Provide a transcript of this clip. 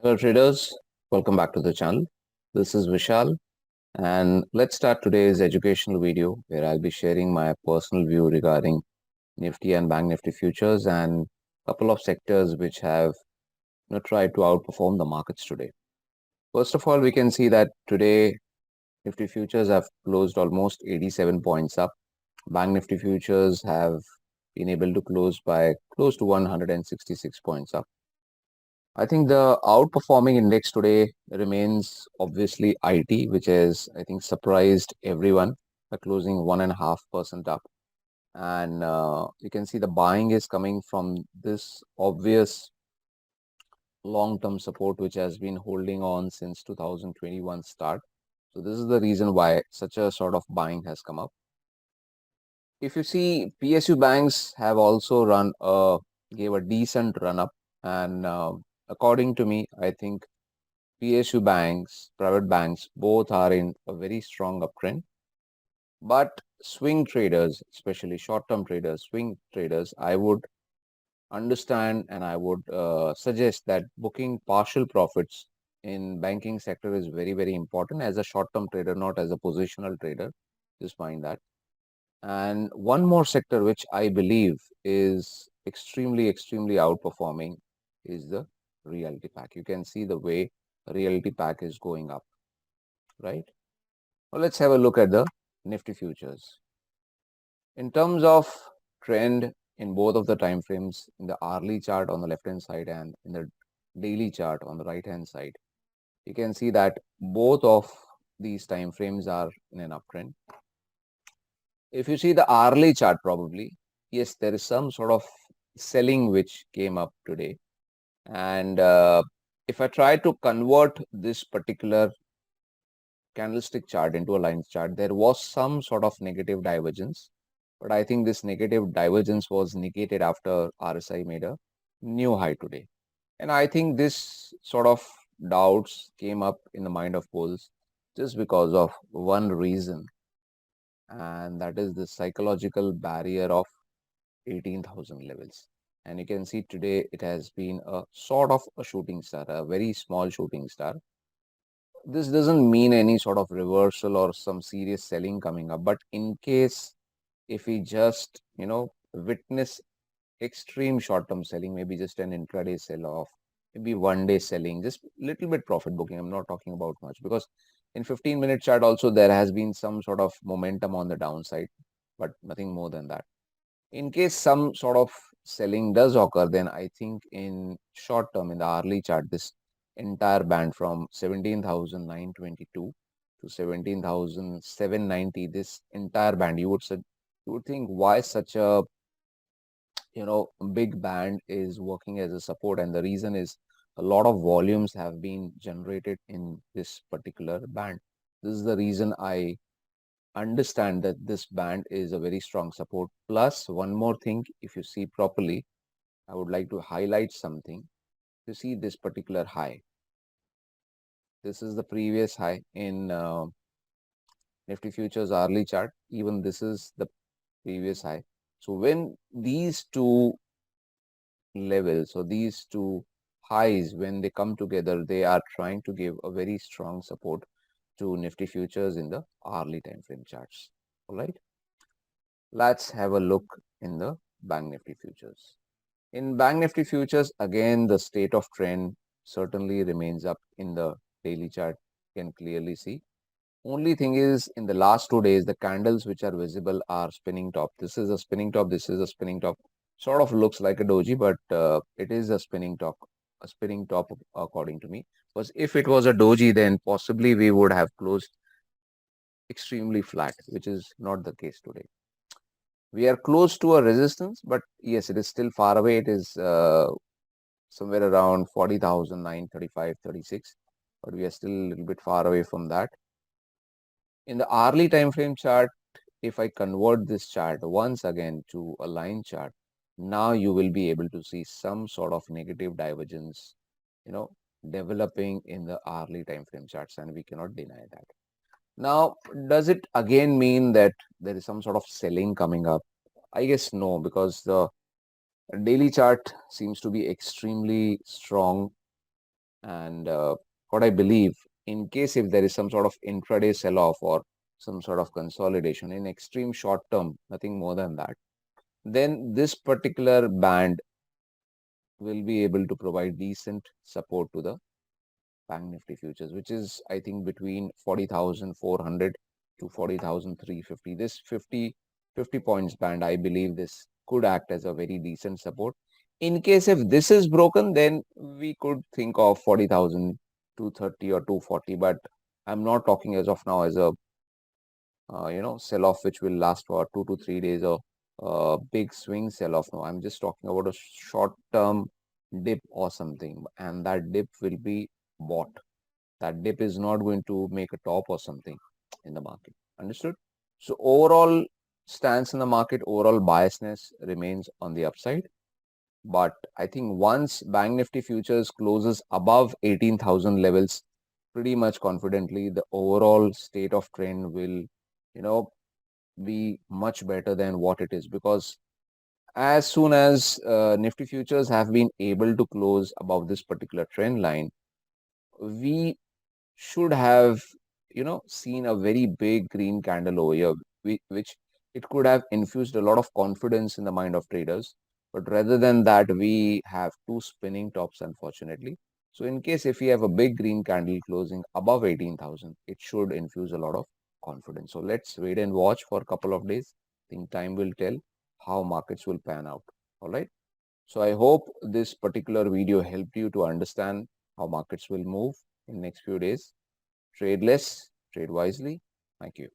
Hello traders, welcome back to the channel. This is Vishal and let's start today's educational video where I'll be sharing my personal view regarding Nifty and Bank Nifty futures and a couple of sectors which have tried to outperform the markets today. First of all, we can see that today Nifty futures have closed almost 87 points up. Bank Nifty futures have been able to close by close to 166 points up. I think the outperforming index today remains obviously IT, which has, I think, surprised everyone by closing 1.5% up. And you can see the buying is coming from this obvious long-term support, which has been holding on since 2021 start. So this is the reason why such a sort of buying has come up. If you see, PSU banks have also gave a decent run up. And according to me, I think PSU banks, private banks, both are in a very strong uptrend. But swing traders, especially short-term traders, swing traders, I would understand and I would suggest that booking partial profits in banking sector is very, very important as a short-term trader, not as a positional trader. Just mind that. And one more sector which I believe is extremely outperforming is the realty pack. You can see the way realty pack is going up, right? Well, let's have a look at the Nifty futures. In terms of trend in both of the time frames, in the hourly chart on the left hand side and in the daily chart on the right hand side, you can see that both of these time frames are in an uptrend. If you see the hourly chart, probably, yes, there is some sort of selling which came up today. And if I try to convert this particular candlestick chart into a line chart, there was some sort of negative divergence. But I think this negative divergence was negated after RSI made a new high today. And I think this sort of doubts came up in the mind of bulls just because of one reason. And that is the psychological barrier of 18,000 levels. And you can see today it has been a sort of a shooting star, a very small shooting star. This doesn't mean any sort of reversal or some serious selling coming up. But in case if we just, witness extreme short-term selling, maybe just an intraday sell-off, maybe one day selling, just little bit profit booking. I'm not talking about much because in 15-minute chart also there has been some sort of momentum on the downside, but nothing more than that. In case some sort of selling does occur, then I think in short term, in the hourly chart, this entire band from 17,922 to 17,790, this entire band, you would think why such a big band is working as a support, and the reason is a lot of volumes have been generated in this particular band. This is the reason I understand that this band is a very strong support. Plus, one more thing, if you see properly, I would like to highlight something. You see this particular high. This is the previous high in Nifty Futures hourly chart. Even this is the previous high. So when these two levels or these two highs, when they come together, they are trying to give a very strong support to Nifty Futures in the hourly time frame charts. All right. Let's have a look in the Bank Nifty futures. In Bank Nifty futures, again, the state of trend certainly remains up in the daily chart. You can clearly see. Only thing is, in the last 2 days, the candles which are visible are spinning top. This is a spinning top. This is a spinning top. Sort of looks like a doji, but it is a spinning top. A spinning top, according to me. Because if it was a doji, then possibly we would have closed extremely flat, which is not the case today. We are close to a resistance, but yes, it is still far away. It is somewhere around 40,935, 36, but we are still a little bit far away from that. In the hourly time frame chart, if I convert this chart once again to a line chart, now you will be able to see some sort of negative divergence, developing in the hourly time frame charts, and we cannot deny that. Now, does it again mean that there is some sort of selling coming up? I guess no, because the daily chart seems to be extremely strong And what I believe, in case if there is some sort of intraday sell-off or some sort of consolidation in extreme short term, nothing more than that, then this particular band will be able to provide decent support to the Bank Nifty futures, which is, I think, between 40,400 to 40,350. This 50 points band, I believe this could act as a very decent support. In case if this is broken, then we could think of 40,230 or 240, but I'm not talking as of now as a sell off which will last for 2 to 3 days or big swing sell off. No, I'm just talking about a short term dip or something, and that dip will be bought. That dip is not going to make a top or something in the market. Understood? So overall stance in the market, overall biasness remains on the upside. But I think once Bank Nifty futures closes above 18,000 levels, pretty much confidently, the overall state of trend will, be much better than what it is, because as soon as Nifty futures have been able to close above this particular trend line, we should have seen a very big green candle over here, which it could have infused a lot of confidence in the mind of traders. But rather than that, we have two spinning tops, unfortunately. So in case if we have a big green candle closing above 18,000, it should infuse a lot of confidence. So let's wait and watch for a couple of days. I think time will tell how markets will pan out. All right. So I hope this particular video helped you to understand how markets will move in next few days. Trade less, trade wisely. Thank you.